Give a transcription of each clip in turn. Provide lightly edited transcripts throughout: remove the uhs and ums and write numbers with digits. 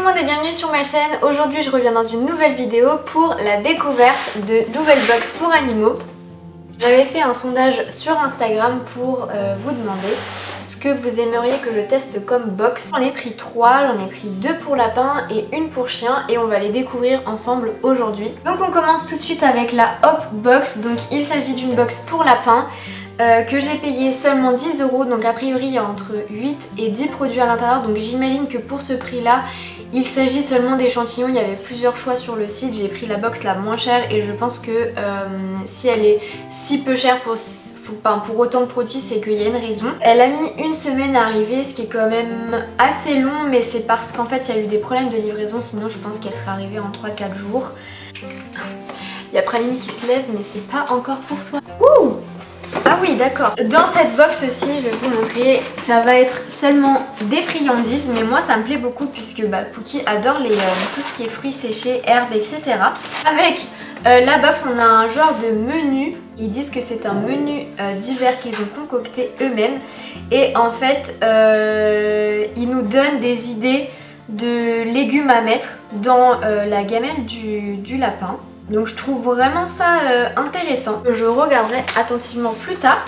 monde et bienvenue sur ma chaîne. Aujourd'hui je reviens dans une nouvelle vidéo pour la découverte de nouvelles box pour animaux. J'avais fait un sondage sur Instagram pour vous demander ce que vous aimeriez que je teste comme box. J'en ai pris 3, j'en ai pris 2 pour lapin et une pour chien et on va les découvrir ensemble aujourd'hui. Donc on commence tout de suite avec la Hop Box. Donc il s'agit d'une box pour lapin. Que j'ai payé seulement 10 €, donc a priori il y a entre 8 et 10 produits à l'intérieur, donc j'imagine que pour ce prix là il s'agit seulement d'échantillons. Il y avait plusieurs choix sur le site, j'ai pris la box la moins chère et je pense que si elle est si peu chère pour autant de produits, c'est qu'il y a une raison. Elle a mis une semaine à arriver, ce qui est quand même assez long, mais c'est parce qu'en fait il y a eu des problèmes de livraison, sinon je pense qu'elle serait arrivée en 3-4 jours. Il y a Praline qui se lève, mais c'est pas encore pour toi. Ouh! Ah oui, d'accord. Dans cette box aussi, je vais vous montrer, ça va être seulement des friandises, mais moi ça me plaît beaucoup puisque Pookie adore tout ce qui est fruits séchés, herbes, etc. Avec la box, on a un genre de menu. Ils disent que c'est un menu d'hiver qu'ils ont concocté eux-mêmes. Et en fait, ils nous donnent des idées de légumes à mettre dans la gamelle du lapin. Donc je trouve vraiment ça intéressant. Je regarderai attentivement plus tard.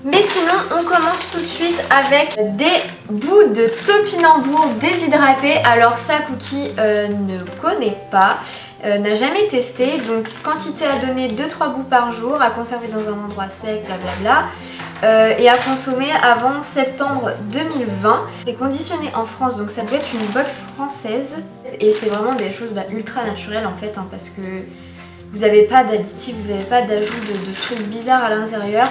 Mais sinon on commence tout de suite avec des bouts de topinambour déshydratés. Alors ça Cookie ne connaît pas, n'a jamais testé. Donc quantité à donner 2-3 bouts par jour, à conserver dans un endroit sec, blablabla. Et à consommer avant septembre 2020. C'est conditionné en France, donc ça doit être une box française. Et c'est vraiment des choses ultra naturelles en fait, parce que vous n'avez pas d'additifs, vous n'avez pas d'ajout de trucs bizarres à l'intérieur.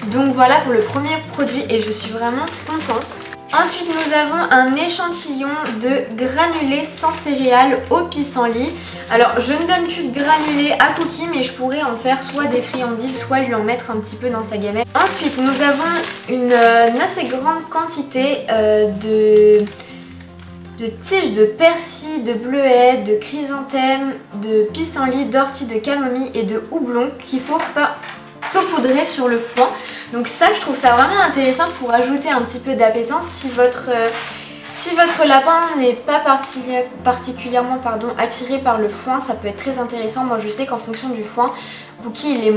Donc voilà pour le premier produit et je suis vraiment contente. Ensuite nous avons un échantillon de granulés sans céréales au pissenlit. Alors je ne donne plus de granulés à Cookie, mais je pourrais en faire soit des friandises, soit lui en mettre un petit peu dans sa gamelle. Ensuite nous avons une assez grande quantité de tiges de persil, de bleuets, de chrysanthème, de pissenlit, d'ortie, de camomille et de houblon qu'il faut pas saupoudrer sur le foin. Donc ça je trouve ça vraiment intéressant pour ajouter un petit peu d'appétence si votre lapin n'est pas particulièrement attiré par le foin. Ça peut être très intéressant. Moi je sais qu'en fonction du foin, Cookie il est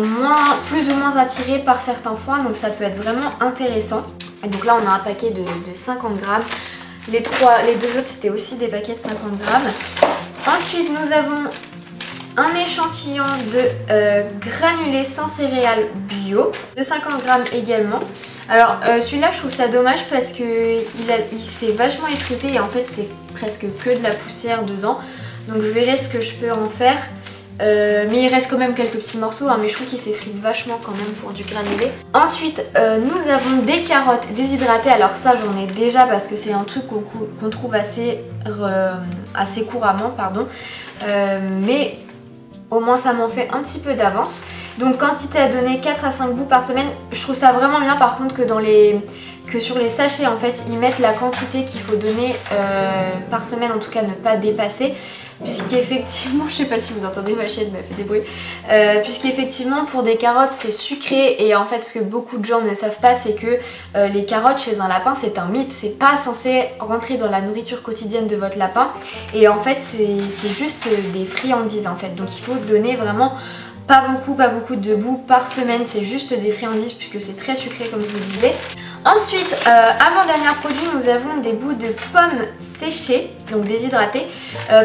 plus ou moins attiré par certains foins, donc ça peut être vraiment intéressant. Et donc là on a un paquet de 50 grammes. Les deux autres c'était aussi des paquets de 50 grammes. Ensuite nous avons un échantillon de granulés sans céréales bio de 50 grammes également. Alors celui-là je trouve ça dommage parce que il s'est vachement effrité et en fait c'est presque que de la poussière dedans. Donc je verrai ce que je peux en faire. Mais il reste quand même quelques petits morceaux, mais je trouve qu'il s'effrite vachement quand même pour du granulé. Ensuite nous avons des carottes déshydratées. Alors ça j'en ai déjà parce que c'est un truc qu'on trouve assez couramment, mais au moins ça m'en fait un petit peu d'avance. Donc quantité à donner 4 à 5 bouts par semaine. Je trouve ça vraiment bien par contre que sur les sachets en fait ils mettent la quantité qu'il faut donner par semaine, en tout cas ne pas dépasser. Puisqu'effectivement, je sais pas si vous entendez ma chienne, mais elle fait des bruits. Puisqu'effectivement pour des carottes c'est sucré et en fait ce que beaucoup de gens ne savent pas c'est que les carottes chez un lapin c'est un mythe. C'est pas censé rentrer dans la nourriture quotidienne de votre lapin et en fait c'est juste des friandises en fait. Donc il faut donner vraiment pas beaucoup de bouts par semaine, c'est juste des friandises puisque c'est très sucré comme je vous disais. Ensuite, avant-dernier produit, nous avons des bouts de pommes séchées, donc déshydratées.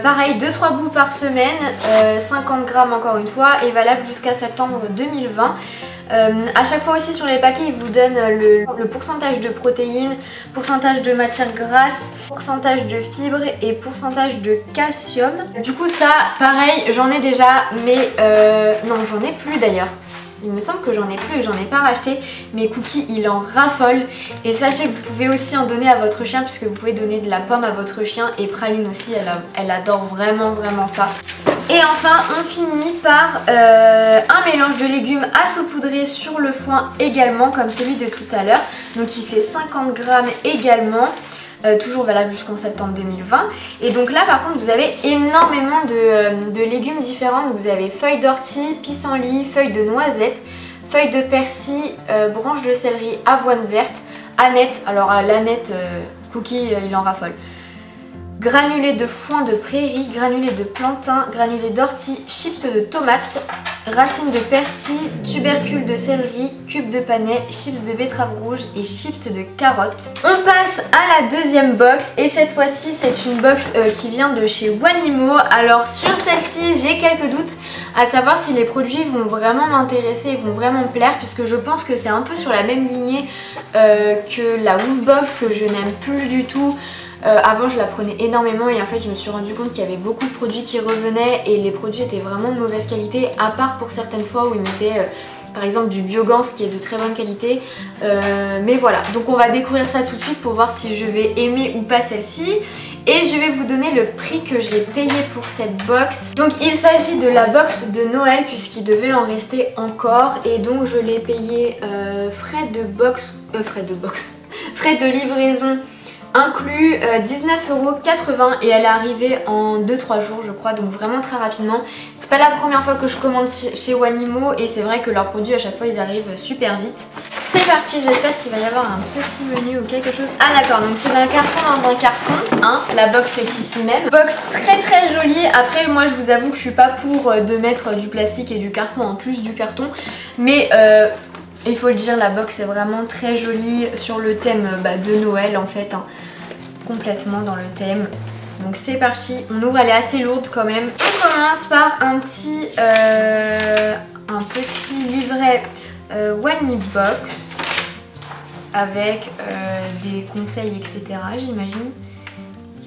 Pareil, 2-3 bouts par semaine, 50 grammes encore une fois, et valable jusqu'à septembre 2020. À chaque fois aussi sur les paquets, ils vous donnent le pourcentage de protéines, pourcentage de matière grasse, pourcentage de fibres et pourcentage de calcium. Du coup ça, pareil, j'en ai déjà, mais non, j'en ai plus d'ailleurs. Il me semble que j'en ai plus et j'en ai pas racheté, mais Cookie il en raffole. Et sachez que vous pouvez aussi en donner à votre chien puisque vous pouvez donner de la pomme à votre chien, et Praline aussi elle adore vraiment ça. Et enfin on finit par un mélange de légumes à saupoudrer sur le foin également comme celui de tout à l'heure. Donc il fait 50 grammes également. Toujours valable jusqu'en septembre 2020. Et donc là par contre vous avez énormément de légumes différents. Donc vous avez feuilles d'ortie, pissenlit, feuilles de noisette, feuilles de persil, branches de céleri, avoine verte, aneth. Alors l'aneth, Cookie il en raffole. granulés de foin de prairie, granulés de plantain, granulés d'ortie, chips de tomates, racines de persil, tubercules de céleri, cubes de panais, chips de betterave rouge et chips de carottes. On passe à la deuxième box et cette fois-ci c'est une box qui vient de chez Wanimo. Alors sur celle-ci j'ai quelques doutes à savoir si les produits vont vraiment m'intéresser et vont vraiment me plaire, puisque je pense que c'est un peu sur la même lignée que la Woofbox que je n'aime plus du tout. Avant je la prenais énormément et en fait je me suis rendu compte qu'il y avait beaucoup de produits qui revenaient et les produits étaient vraiment de mauvaise qualité, à part pour certaines fois où ils mettaient par exemple du Biogans qui est de très bonne qualité, mais voilà, donc on va découvrir ça tout de suite pour voir si je vais aimer ou pas celle-ci. Et je vais vous donner le prix que j'ai payé pour cette box. Donc il s'agit de la box de Noël puisqu'il devait en rester encore, et donc je l'ai payé frais de livraison inclus 19,80 € et elle est arrivée en 2-3 jours je crois, donc vraiment très rapidement. C'est pas la première fois que je commande chez Wanimo et c'est vrai que leurs produits à chaque fois ils arrivent super vite. C'est parti, j'espère qu'il va y avoir un petit menu ou quelque chose. Ah d'accord, donc c'est d'un carton dans un carton, hein. La box est ici même. Box très jolie. Après moi je vous avoue que je suis pas pour de mettre du plastique et du carton en plus du carton, mais il faut le dire, la box est vraiment très jolie sur le thème de Noël en fait, hein. Complètement dans le thème. Donc c'est parti, on ouvre, elle est assez lourde quand même. On commence par un petit livret Wanibox avec des conseils etc, j'imagine.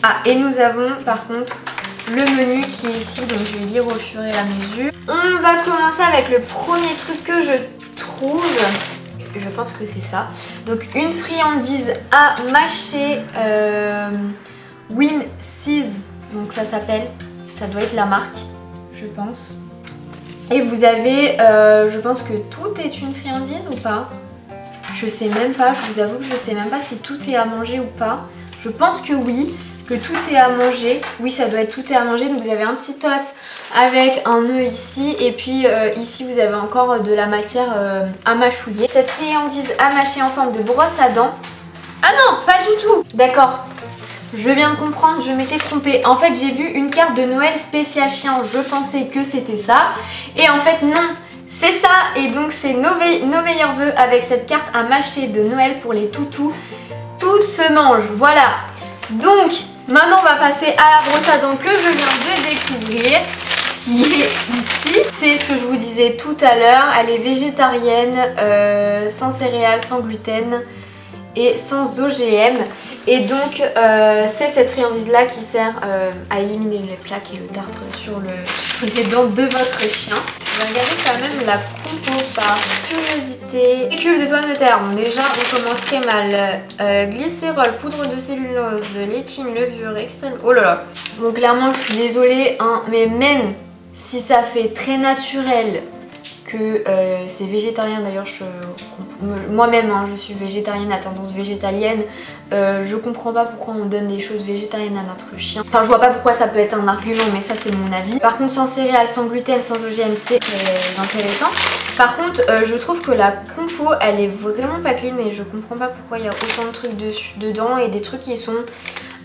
Ah, et nous avons par contre le menu qui est ici, donc je vais lire au fur et à mesure. On va commencer avec le premier truc que je trouve, je pense que c'est ça. Donc une friandise à mâcher Whimsies, donc ça s'appelle, ça doit être la marque je pense. Et vous avez, je pense que tout est une friandise ou pas? Je sais même pas, je vous avoue que je sais même pas si tout est à manger ou pas. Je pense que oui, que tout est à manger. Oui, ça doit être tout est à manger. Donc vous avez un petit os avec un nœud ici. Et puis ici vous avez encore de la matière à mâchouiller. Cette friandise à mâcher en forme de brosse à dents. Ah non, pas du tout. D'accord. Je viens de comprendre, je m'étais trompée. En fait j'ai vu une carte de Noël spécial chien, je pensais que c'était ça. Et en fait non, c'est ça. Et donc c'est nos meilleurs vœux avec cette carte à mâcher de Noël pour les toutous. Tout se mange, voilà. Donc maintenant on va passer à la brosse à dents que je viens de découvrir, qui est ici. C'est ce que je vous disais tout à l'heure, elle est végétarienne, sans céréales, sans gluten et sans OGM. Et donc c'est cette friandise là qui sert à éliminer les plaques et le tartre sur les dents de votre chien. Je vais regarder quand même la compo par curiosité. Fécule de pommes de terre, bon déjà on commence très mal. Glycérol, poudre de cellulose, létine, levure, extrême. Oh là là. Bon clairement je suis désolée, hein, mais même si ça fait très naturel que c'est végétarien, d'ailleurs moi-même hein, je suis végétarienne à tendance végétalienne, je comprends pas pourquoi on donne des choses végétariennes à notre chien. Enfin je vois pas pourquoi ça peut être un argument, mais ça c'est mon avis. Par contre sans céréales, sans gluten, sans OGM, c'est intéressant. Par contre je trouve que la compo elle est vraiment pas clean et je comprends pas pourquoi il y a autant de trucs dedans et des trucs qui sont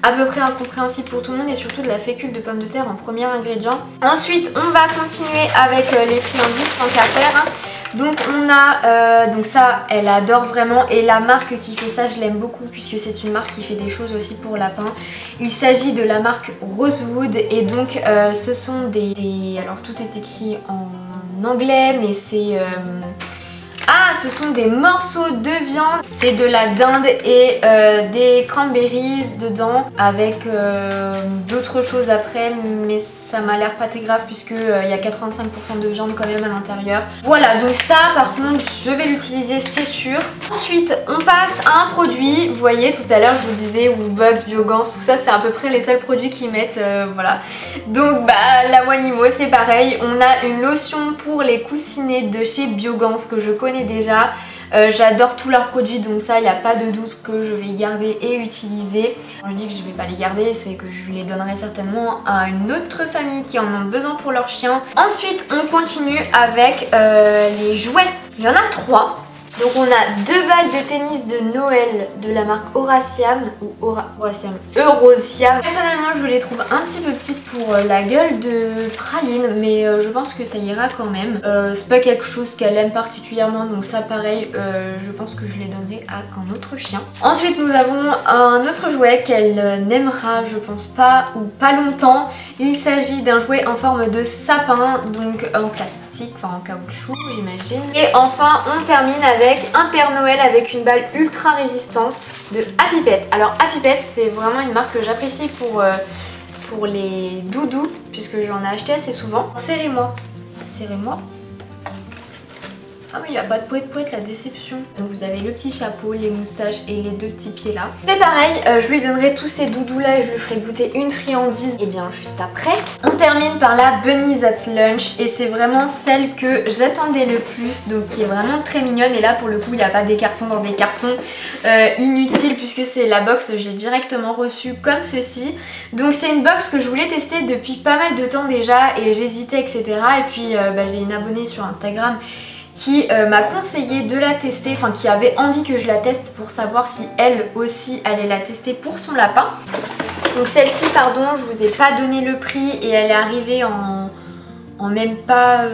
à peu près incompréhensible pour tout le monde, et surtout de la fécule de pommes de terre en premier ingrédient. Ensuite on va continuer avec les friandises tant qu'à faire. Donc on a, donc ça elle adore vraiment, et la marque qui fait ça je l'aime beaucoup puisque c'est une marque qui fait des choses aussi pour lapins. Il s'agit de la marque Rosewood, et donc ce sont des... Alors tout est écrit en anglais mais c'est... Ah, ce sont des morceaux de viande, c'est de la dinde et des cranberries dedans avec d'autres choses après, mais ça m'a l'air pas très grave puisque il y a 85% de viande quand même à l'intérieur. Voilà, donc ça par contre je vais l'utiliser, c'est sûr. Ensuite on passe à un produit, vous voyez tout à l'heure je vous disais Woofbox, Biogans, tout ça c'est à peu près les seuls produits qu'ils mettent, voilà. Donc la Wanimo c'est pareil, on a une lotion pour les coussinets de chez Biogans que je connais déjà. J'adore tous leurs produits, donc ça il n'y a pas de doute que je vais garder et utiliser. Quand je dis que je ne vais pas les garder, c'est que je les donnerai certainement à une autre famille qui en ont besoin pour leur chien. Ensuite on continue avec les jouets. Il y en a 3. Donc on a 2 balles de tennis de Noël de la marque Eurasiam ou Eurasiam. Personnellement je les trouve un petit peu petites pour la gueule de Praline, mais je pense que ça ira quand même. C'est pas quelque chose qu'elle aime particulièrement, donc ça pareil, je pense que je les donnerai à un autre chien. Ensuite nous avons un autre jouet qu'elle n'aimera je pense pas ou pas longtemps. Il s'agit d'un jouet en forme de sapin, donc en plastique, enfin en caoutchouc j'imagine. Et enfin on termine avec un Père Noël avec une balle ultra résistante de Happy Pet. Alors Happy Pet c'est vraiment une marque que j'apprécie pour les doudous, puisque j'en ai acheté assez souvent. Serrez-moi, serrez-moi. Ah mais il n'y a pas de poète la déception. Donc vous avez le petit chapeau, les moustaches et les 2 petits pieds là. C'est pareil, je lui donnerai tous ces doudous là et je lui ferai goûter une friandise et bien juste après. On termine par la Bunny That's Lunch et c'est vraiment celle que j'attendais le plus, donc qui est vraiment très mignonne. Et là pour le coup il n'y a pas des cartons dans des cartons inutiles, puisque c'est la box j'ai directement reçue comme ceci. Donc c'est une box que je voulais tester depuis pas mal de temps déjà et j'hésitais etc. Et puis j'ai une abonnée sur Instagram qui m'a conseillé de la tester, enfin qui avait envie que je la teste pour savoir si elle aussi allait la tester pour son lapin. Donc celle-ci, pardon, je vous ai pas donné le prix et elle est arrivée en même pas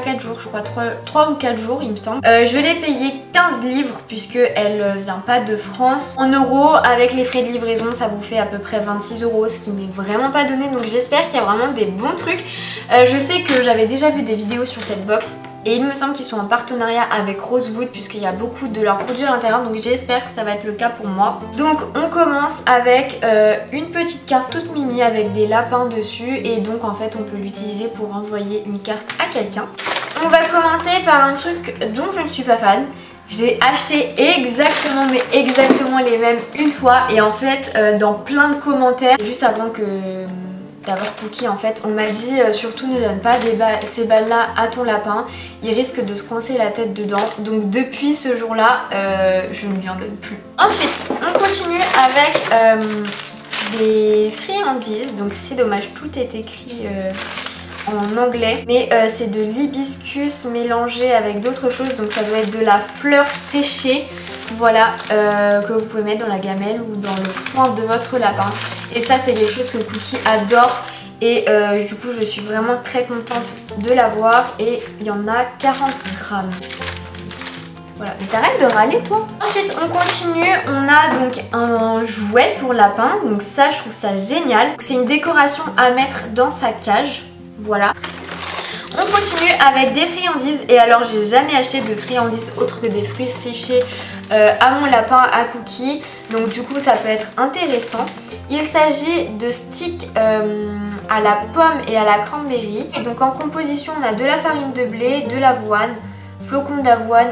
4 jours, je crois 3 ou 4 jours il me semble. Je l'ai payée 15 livres puisque elle vient pas de France. En euros, avec les frais de livraison ça vous fait à peu près 26 €, ce qui n'est vraiment pas donné, donc j'espère qu'il y a vraiment des bons trucs. Je sais que j'avais déjà vu des vidéos sur cette box et il me semble qu'ils sont en partenariat avec Rosewood puisqu'il y a beaucoup de leurs produits à l'intérieur, donc j'espère que ça va être le cas pour moi. Donc on commence avec une petite carte toute mimi avec des lapins dessus et donc en fait on peut l'utiliser pour envoyer une carte à quelqu'un. On va commencer par un truc dont je ne suis pas fan. J'ai acheté exactement les mêmes une fois et en fait dans plein de commentaires juste avant d'avoir Cookie en fait on m'a dit surtout ne donne pas ces balles là à ton lapin, il risque de se coincer la tête dedans. Donc depuis ce jour là je ne lui en donne plus. Ensuite on continue avec des friandises, donc c'est dommage tout est écrit en anglais, mais c'est de l'hibiscus mélangé avec d'autres choses, donc ça doit être de la fleur séchée, voilà, que vous pouvez mettre dans la gamelle ou dans le foin de votre lapin. Et ça c'est quelque chose que Cookie adore et du coup je suis vraiment très contente de l'avoir et il y en a 40 grammes. Voilà, mais t'arrêtes de râler toi. Ensuite on continue, on a donc un jouet pour lapin, donc ça je trouve ça génial. C'est une décoration à mettre dans sa cage. Voilà. On continue avec des friandises et alors j'ai jamais acheté de friandises autres que des fruits séchés à mon lapin, à Cookie, donc du coup ça peut être intéressant. Il s'agit de sticks à la pomme et à la cranberry. Et donc en composition on a de la farine de blé, de l'avoine, flocons d'avoine,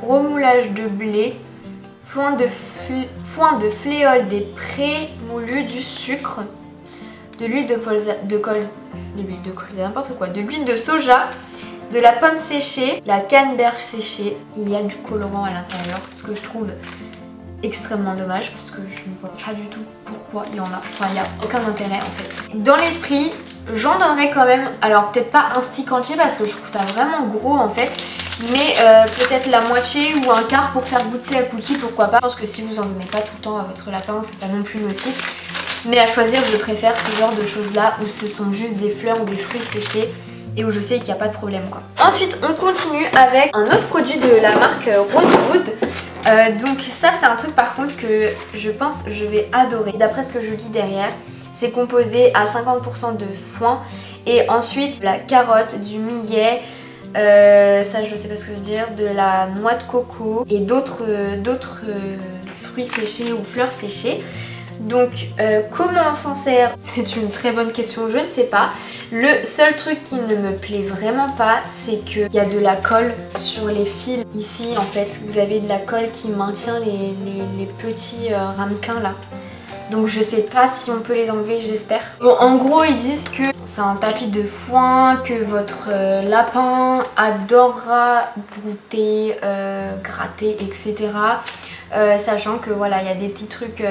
remoulage de blé, foin de fléole des prés moulus, du sucre, de l'huile de l'huile de soja, de la pomme séchée, la canneberge séchée. Il y a du colorant à l'intérieur, ce que je trouve extrêmement dommage parce que je ne vois pas du tout pourquoi il y en a. Enfin, il n'y a aucun intérêt en fait. Dans l'esprit, j'en donnerais quand même, alors peut-être pas un stick entier parce que je trouve ça vraiment gros en fait, mais peut-être la moitié ou un quart pour faire goûter à Cookie, pourquoi pas. Je pense que si vous en donnez pas tout le temps à votre lapin, c'est pas non plus nocif. Mais à choisir, je préfère ce genre de choses là où ce sont juste des fleurs ou des fruits séchés et où je sais qu'il n'y a pas de problème quoi. Ensuite on continue avec un autre produit de la marque Rosewood. Donc ça c'est un truc par contre que je pense je vais adorer. D'après ce que je lis derrière, c'est composé à 50% de foin et ensuite la carotte, du millet, ça je sais pas ce que ça veut dire, de la noix de coco et d'autres fruits séchés ou fleurs séchées. Donc comment on s'en sert? C'est une très bonne question, je ne sais pas. Le seul truc qui ne me plaît vraiment pas, c'est qu'il y a de la colle sur les fils. Ici en fait, vous avez de la colle qui maintient les petits ramequins là. Donc je sais pas si on peut les enlever, j'espère. Bon, en gros ils disent que c'est un tapis de foin, que votre lapin adorera goûter, gratter, etc. Sachant que voilà, il y a des petits trucs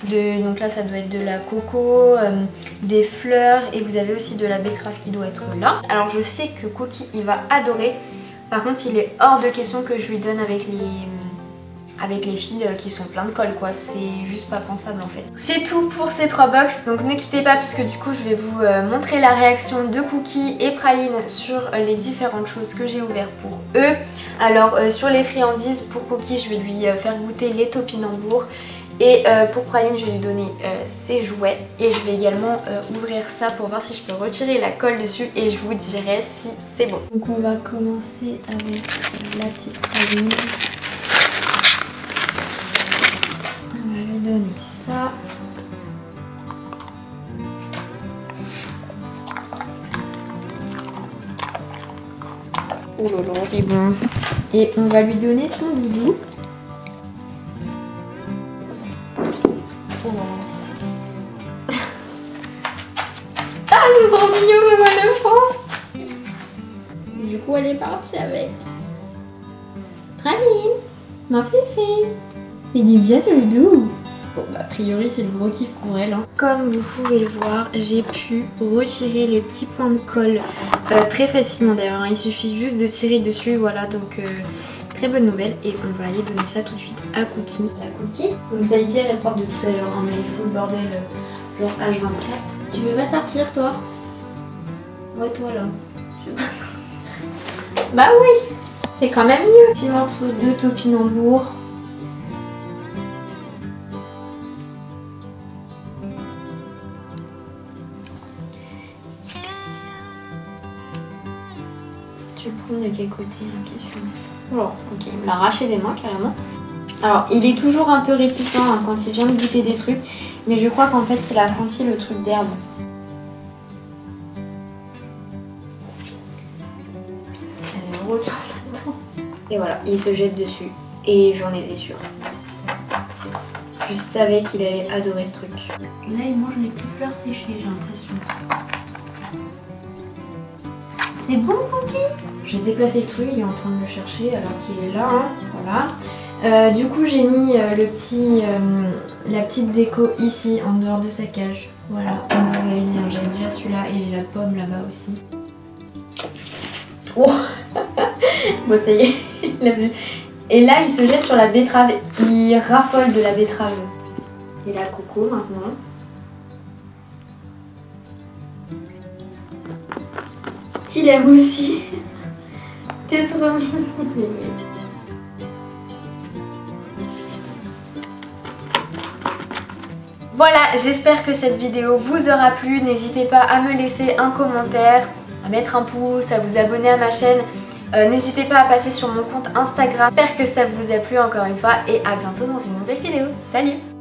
donc là ça doit être de la coco, des fleurs et vous avez aussi de la betterave qui doit être là. Alors je sais que Cookie il va adorer Par contre il est hors de question que je lui donne avec les fils qui sont pleins de colle quoi, c'est juste pas pensable en fait. C'est tout pour ces 3 box, donc ne quittez pas puisque du coup je vais vous montrer la réaction de Cookie et Praline sur les différentes choses que j'ai ouvertes pour eux. Alors sur les friandises, pour Cookie je vais lui faire goûter les topinambours et pour Praline je vais lui donner ses jouets et je vais également ouvrir ça pour voir si je peux retirer la colle dessus et je vous dirai si c'est bon. Donc on va commencer avec la petite Praline. Donner ça. Oh là là, c'est bon. Et on va lui donner son doudou. Oh. Ah, c'est trop mignon comme elle le prend. Du coup, elle est partie avec. Praline, ma féfé. Il dit bien ton doudou. Bon bah a priori c'est le gros kiff pour elle hein. Comme vous pouvez le voir, j'ai pu retirer les petits points de colle très facilement d'ailleurs hein. Il suffit juste de tirer dessus, voilà, donc très bonne nouvelle. Et on va aller donner ça tout de suite à Cookie. La Cookie, donc sa litière est propre de tout à l'heure hein, mais il faut le bordel genre H24. Tu veux pas sortir toi? Ouais toi là, je veux pas sortir. Bah oui, c'est quand même mieux. Petit morceau de topinambour. Tu le prends de quel côté hein, question. Oh, ok, il me l'a arraché des mains carrément. Alors il est toujours un peu réticent hein, quand il vient de goûter des trucs, mais je crois qu'en fait il a senti le truc d'herbe. Elle retourne là-dedans. Et voilà, il se jette dessus. Et j'en étais sûre. Je savais qu'il allait adorer ce truc. Là il mange les petites fleurs séchées, j'ai l'impression. C'est bon Cookie? J'ai déplacé le truc, il est en train de le chercher alors qu'il est là, hein. Voilà. Du coup j'ai mis la petite déco ici en dehors de sa cage. Voilà, comme je vous avais dit, hein, j'avais déjà celui-là et j'ai la pomme là-bas aussi. Oh. Bon ça y est, il a vu. Et là il se jette sur la betterave, il raffole de la betterave. Et la coco maintenant. Qu'il aime aussi. T'es trop mignon. Voilà, j'espère que cette vidéo vous aura plu. N'hésitez pas à me laisser un commentaire, à mettre un pouce, à vous abonner à ma chaîne. N'hésitez pas à passer sur mon compte Instagram. J'espère que ça vous a plu encore une fois et à bientôt dans une nouvelle vidéo. Salut!